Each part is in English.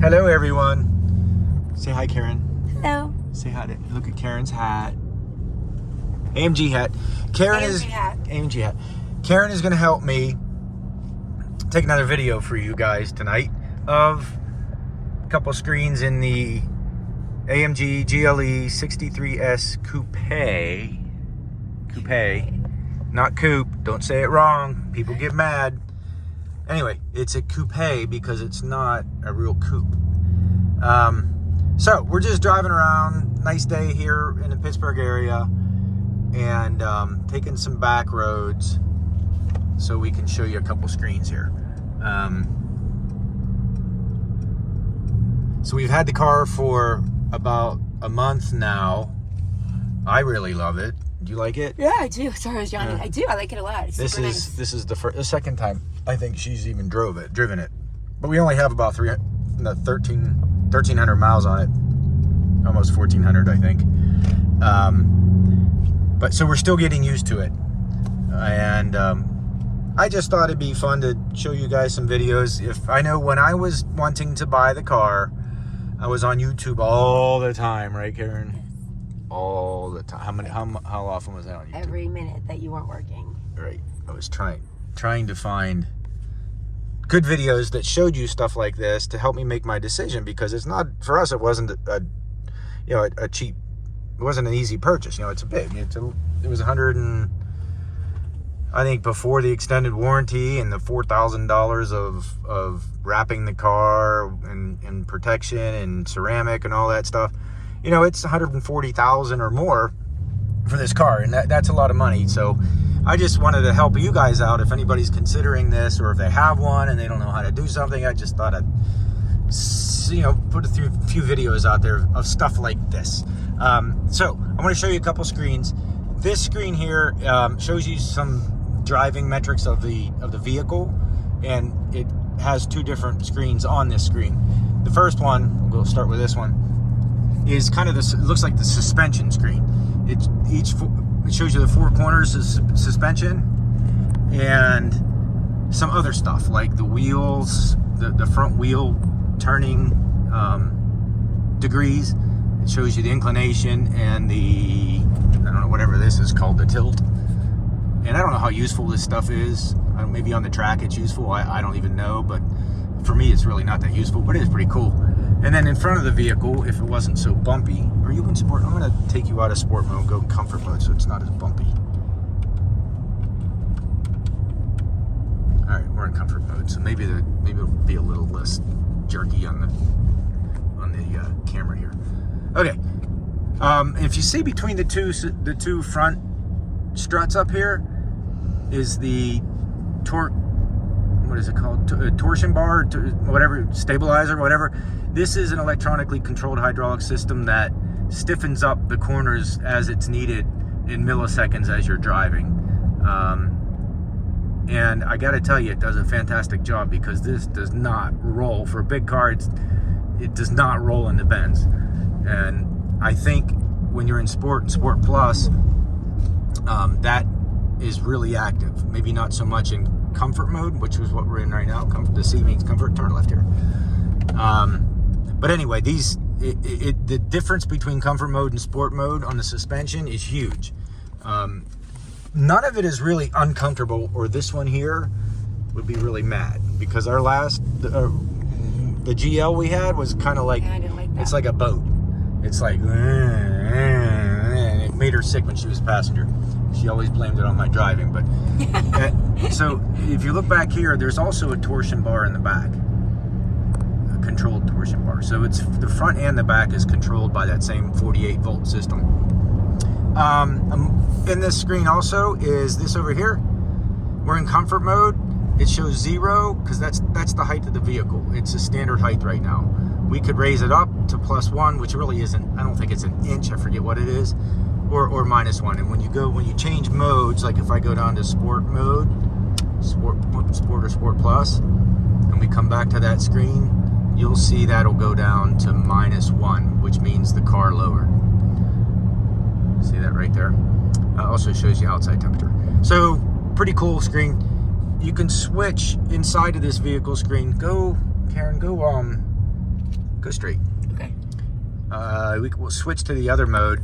Hello, everyone. Say hi, Karen. Hello. Say hi to, look at Karen's hat. AMG hat. AMG hat. Karen is going to help me take another video for you guys tonight of a couple screens in the AMG GLE 63S Coupe. Not coupe. Don't say it wrong. People get mad. Anyway, it's a coupe because it's not a real coupe. So we're just driving around. Nice day here in the Pittsburgh area, and taking some back roads so we can show you a couple screens here. So we've had the car for about a month now. I really love it. Do you like it? Yeah, I do. Sorry, I was yawning. I do. I like it a lot. It's This super is nice. this is the second time I think she's even driven it, but we only have about 1,300 miles on it, almost 1,400, I think. But so we're still getting used to it, and I just thought it'd be fun to show you guys some videos. If I know when I was wanting to buy the car, I was on YouTube all the time, right, Karen? All the time. How often was I on YouTube? Every minute that you weren't working. Right. I was trying to find good videos that showed you stuff like this to help me make my decision, because it's not, for us, it wasn't a cheap, it wasn't an easy purchase. It's a big, it was I think before the extended warranty and the $4,000 of wrapping the car and protection and ceramic and all that stuff, it's $140,000 or more for this car, and that's a lot of money. So I just wanted to help you guys out if anybody's considering this, or if they have one and they don't know how to do something. I just thought I'd put a few videos out there of stuff like this. So I'm going to show you a couple screens. This screen here shows you some driving metrics of the vehicle, and it has two different screens on this screen. The first one, we'll start with this one, is kind of it looks like the suspension screen. It shows you the four corners of suspension and some other stuff like the wheels, the front wheel turning degrees. It shows you the inclination and the, I don't know, whatever this is called, the tilt. And I don't know how useful this stuff is. Maybe on the track it's useful. I don't even know, but for me it's really not that useful, but it is pretty cool. And then in front of the vehicle, if it wasn't so bumpy, are you in sport? I'm going to take you out of sport mode and go in comfort mode so it's not as bumpy. All right, we're in comfort mode, so maybe it'll be a little less jerky on the camera here. Okay, if you see between the two front struts up here is the torque. What is it called? Torsion bar, whatever, stabilizer, whatever. This is an electronically controlled hydraulic system that stiffens up the corners as it's needed in milliseconds as you're driving. And I gotta tell you, it does a fantastic job, because this does not roll. For a big car, it does not roll in the bends. And I think when you're in Sport and Sport Plus, that is really active. Maybe not so much in comfort mode, which is what we're in right now. The C means comfort. Turn left here. But anyway, the difference between comfort mode and sport mode on the suspension is huge. None of it is really uncomfortable, or this one here would be really mad, because our last the GL we had was kind of like, I didn't like that. It's like a boat. It's like, and it made her sick when she was a passenger. She always blamed it on my driving, but so if you look back here, there's also a torsion bar in the back, a controlled torsion bar. So it's the front and the back is controlled by that same 48-volt system. In this screen also is this over here. We're in comfort mode. It shows 0 because that's the height of the vehicle. It's a standard height right now. We could raise it up to +1, which really isn't. I don't think it's an inch. I forget what it is. Or -1. And when you change modes, like if I go down to sport mode, sport or sport plus, and we come back to that screen, you'll see that'll go down to -1, which means the car lowered. See that right there? Also shows you outside temperature. So pretty cool screen. You can switch inside of this vehicle screen. Go, Karen, go Go straight. Okay. We'll switch to the other mode,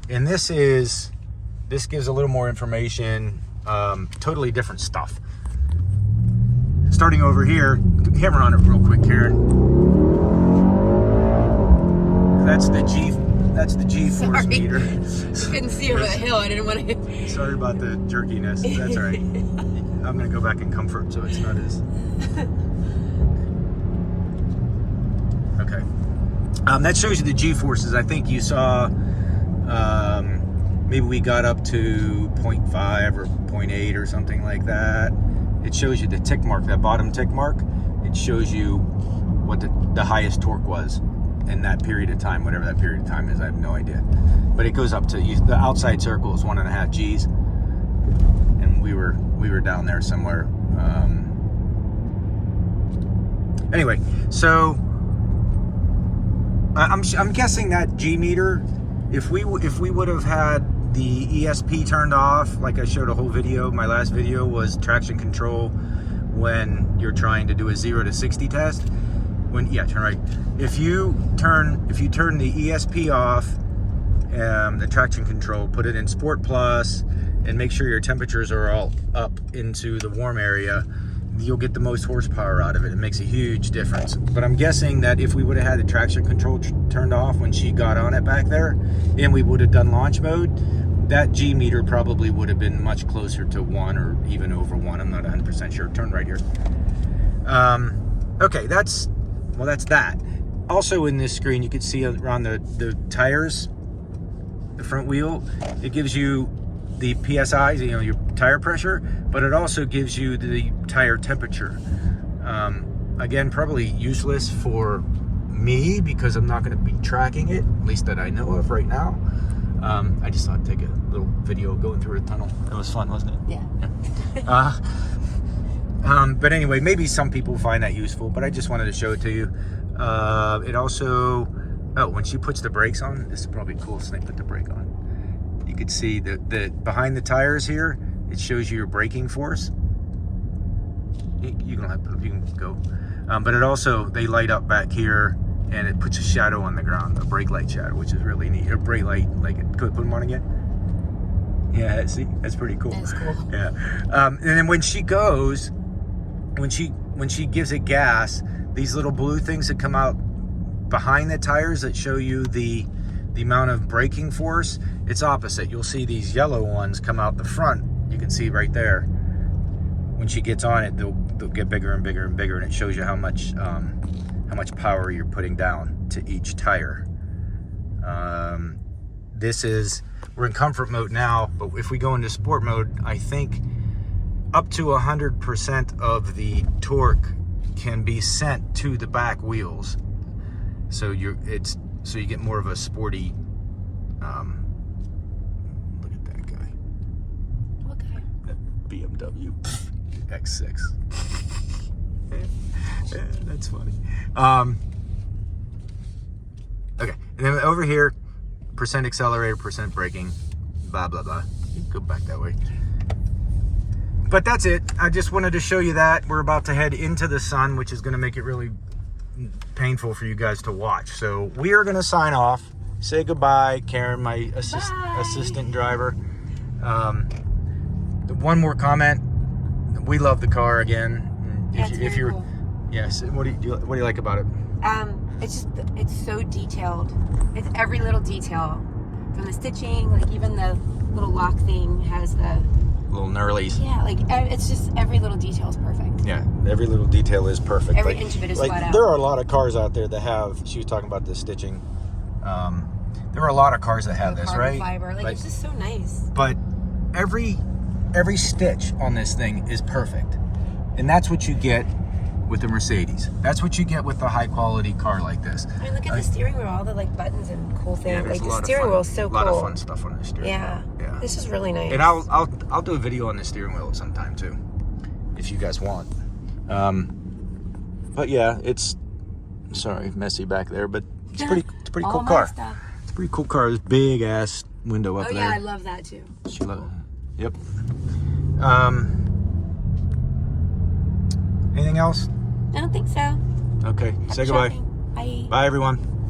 and this gives a little more information. Totally different stuff. Starting over here, hammer on it real quick, Karen. That's the G force meter. I couldn't see over the hill. I didn't want to. Sorry about the jerkiness. That's all right. I'm gonna go back in comfort, so it's not as. Okay. That shows you the G forces. I think you saw. Maybe we got up to 0.5 or 0.8 or something like that. It shows you the tick mark, that bottom tick mark. It shows you what the highest torque was in that period of time, whatever that period of time is. I have no idea. But it goes up to the outside circle is 1.5 G's, and we were down there somewhere. Anyway, so I'm guessing that G meter, if we would have had the ESP turned off, like I showed a whole video, my last video was traction control when you're trying to do a 0 to 60 test. Turn right. If you turn the ESP off, the traction control, put it in Sport Plus, and make sure your temperatures are all up into the warm area, you'll get the most horsepower out of it. It makes a huge difference. But I'm guessing that if we would have had the traction control turned off when she got on it back there, and we would have done launch mode, that G meter probably would have been much closer to 1 or even over 1. I'm not 100% sure. Turn right here. Okay, that's that. Also in this screen, you can see around the tires, the front wheel, it gives you the PSI, your tire pressure, but it also gives you the tire temperature. Again, probably useless for me because I'm not going to be tracking it, at least that I know of right now. I just thought I'd take a little video going through a tunnel. It was fun, wasn't it? Yeah. But anyway, maybe some people find that useful, but I just wanted to show it to you. It also, when she puts the brakes on, this is probably cool. Snake put the brake on. You could see the behind the tires here, it shows you your braking force. You can go. But it also, they light up back here, and it puts a shadow on the ground, a brake light shadow, which is really neat. A brake light, could we put them on again? Yeah, see, that's pretty cool. That's cool. Yeah. And then when she goes, when she gives it gas, these little blue things that come out behind the tires that show you the amount of braking force, it's opposite. You'll see these yellow ones come out the front. You can see right there. When she gets on it, they'll get bigger and bigger and bigger, and it shows you how much power you're putting down to each tire. We're in comfort mode now, but if we go into sport mode, I think up to 100% of the torque can be sent to the back wheels. So you get more of a sporty. Look at that guy. Okay. That BMW X6. Yeah, that's funny. Okay, and then over here, percent accelerator, percent braking, blah blah blah. You can go back that way. But that's it. I just wanted to show you that. We're about to head into the sun, which is going to make it really painful for you guys to watch. So we are going to sign off. Say goodbye, Karen, my assistant driver. One more comment. We love the car again. If you're cool. Yes. What do you like about it? It's so detailed. It's every little detail, from the stitching, like even the little lock thing has the Little knurlies. Yeah, it's just every little detail is perfect. Yeah, every little detail is perfect. Every inch of it is flat out. There are a lot of cars out there that have. She was talking about the stitching. There are a lot of cars that have this, right? Fiber, it's just so nice. But every stitch on this thing is perfect, and that's what you get with the Mercedes. That's what you get with a high quality car like this. I mean, look at the steering wheel, all the buttons and cool things. Yeah, the steering wheel is so cool. A lot of fun stuff on the steering wheel. Yeah. This is really nice. And I'll do a video on the steering wheel at some time too, if you guys want. But yeah, it's messy back there, but it's a pretty cool car. Stuff. It's a pretty cool car. This big ass window up there. Oh yeah, I love that too. Yep. Anything else? I don't think so. Okay. Say goodbye. Shopping. Bye. Bye, everyone.